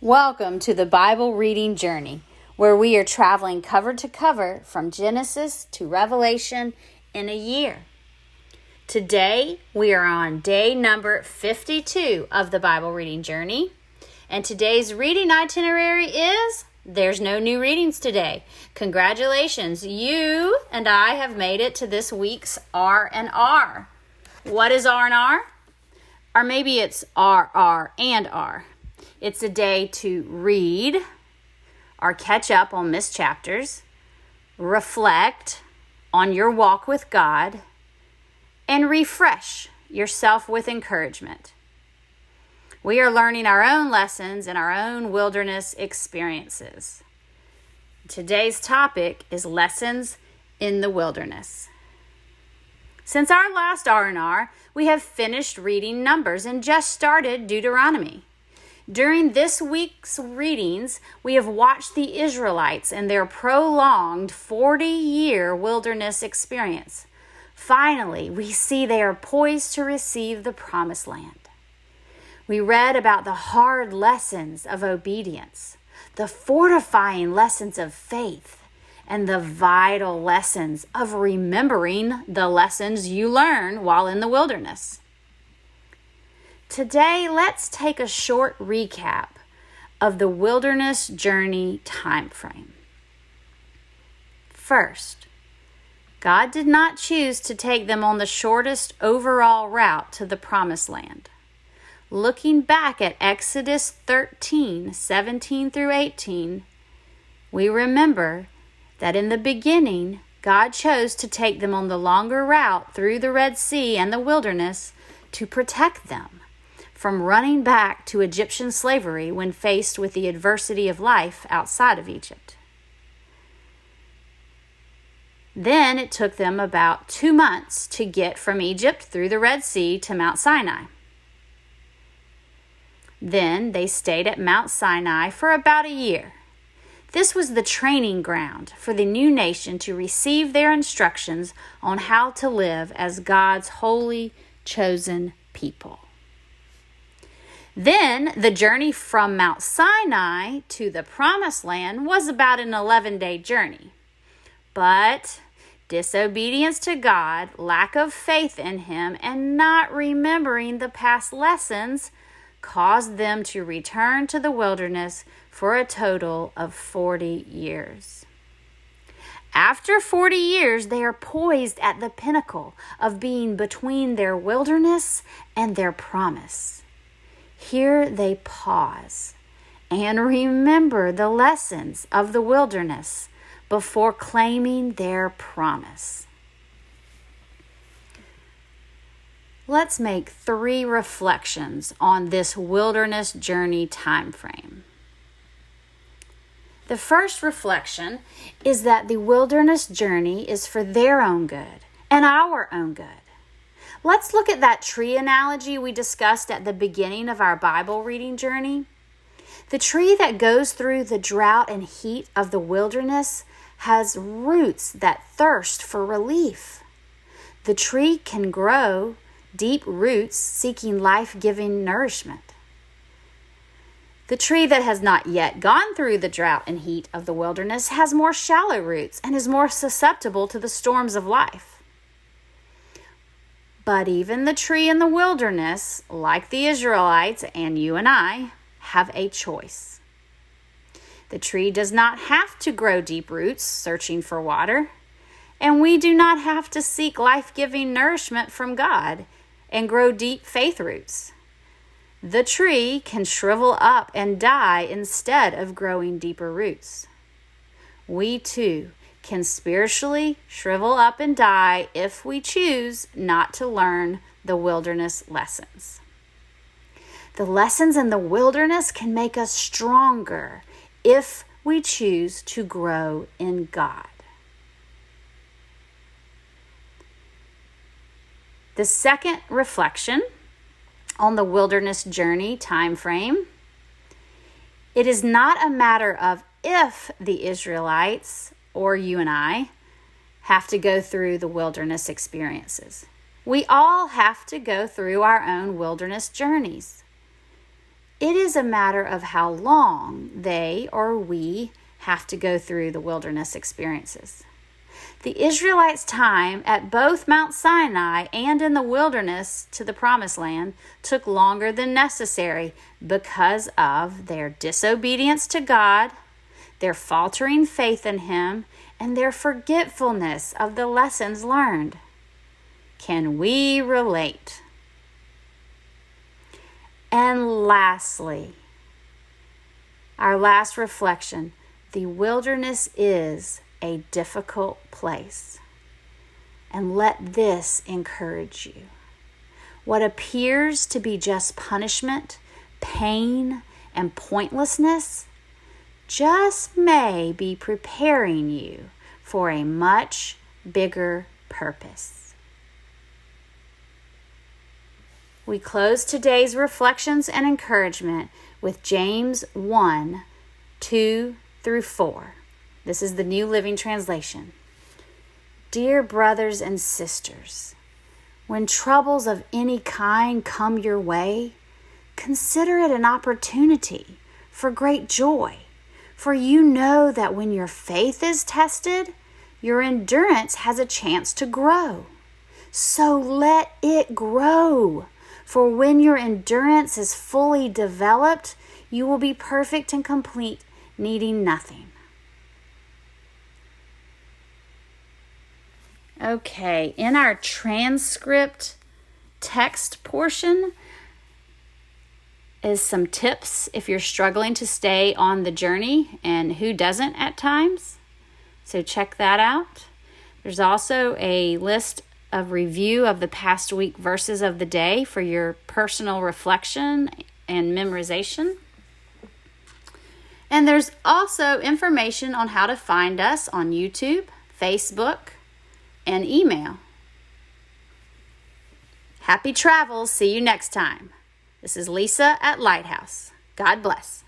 Welcome to the Bible reading journey, where we are traveling cover to cover from Genesis to Revelation in a year. Today, we are on day number 52 of the Bible reading journey, and today's reading itinerary is, there's no new readings today. Congratulations, you and I have made it to this week's R&R. What is R&R? Or maybe it's RR and R. It's a day to read or catch up on missed chapters, reflect on your walk with God, and refresh yourself with encouragement. We are learning our own lessons and our own wilderness experiences. Today's topic is lessons in the wilderness. Since our last R&R, we have finished reading Numbers and just started Deuteronomy. During this week's readings, we have watched the Israelites and their prolonged 40-year wilderness experience. Finally, we see they are poised to receive the promised land. We read about the hard lessons of obedience, the fortifying lessons of faith, and the vital lessons of remembering the lessons you learn while in the wilderness. Today, let's take a short recap of the wilderness journey time frame. First, God did not choose to take them on the shortest overall route to the promised land. Looking back at Exodus 13, 17 through 18, we remember that in the beginning, God chose to take them on the longer route through the Red Sea and the wilderness to protect them from running back to Egyptian slavery when faced with the adversity of life outside of Egypt. Then it took them about 2 months to get from Egypt through the Red Sea to Mount Sinai. Then they stayed at Mount Sinai for about a year. This was the training ground for the new nation to receive their instructions on how to live as God's holy, chosen people. Then the journey from Mount Sinai to the Promised Land was about an 11-day journey. But disobedience to God, lack of faith in Him, and not remembering the past lessons caused them to return to the wilderness for a total of 40 years. After 40 years, they are poised at the pinnacle of being between their wilderness and their promise. Here they pause and remember the lessons of the wilderness before claiming their promise. Let's make 3 reflections on this wilderness journey time frame. The first reflection is that the wilderness journey is for their own good and our own good. Let's look at that tree analogy we discussed at the beginning of our Bible reading journey. The tree that goes through the drought and heat of the wilderness has roots that thirst for relief. The tree can grow deep roots seeking life-giving nourishment. The tree that has not yet gone through the drought and heat of the wilderness has more shallow roots and is more susceptible to the storms of life. But even the tree in the wilderness, like the Israelites and you and I, have a choice. The tree does not have to grow deep roots searching for water, and we do not have to seek life-giving nourishment from God and grow deep faith roots. The tree can shrivel up and die instead of growing deeper roots. We too can spiritually shrivel up and die if we choose not to learn the wilderness lessons. The lessons in the wilderness can make us stronger if we choose to grow in God. The second reflection on the wilderness journey time frame, it is not a matter of if the Israelites or you and I have to go through the wilderness experiences. We all have to go through our own wilderness journeys. It is a matter of how long they or we have to go through the wilderness experiences. The Israelites' time at both Mount Sinai and in the wilderness to the Promised Land took longer than necessary because of their disobedience to God, their faltering faith in Him, and their forgetfulness of the lessons learned. Can we relate? And lastly, our last reflection, the wilderness is a difficult place. And let this encourage you. What appears to be just punishment, pain, and pointlessness just may be preparing you for a much bigger purpose. We close today's reflections and encouragement with James 1, 2 through 4. This is the New Living Translation. Dear brothers and sisters, when troubles of any kind come your way, consider it an opportunity for great joy, for you know that when your faith is tested, your endurance has a chance to grow. So let it grow. For when your endurance is fully developed, you will be perfect and complete, needing nothing. Okay, in our transcript text portion is some tips if you're struggling to stay on the journey, and who doesn't at times. So check that out. There's also a list of review of the past week verses of the day for your personal reflection and memorization. And there's also information on how to find us on YouTube, Facebook, and email. Happy travels. See you next time. This is Lisa at Lighthouse. God bless.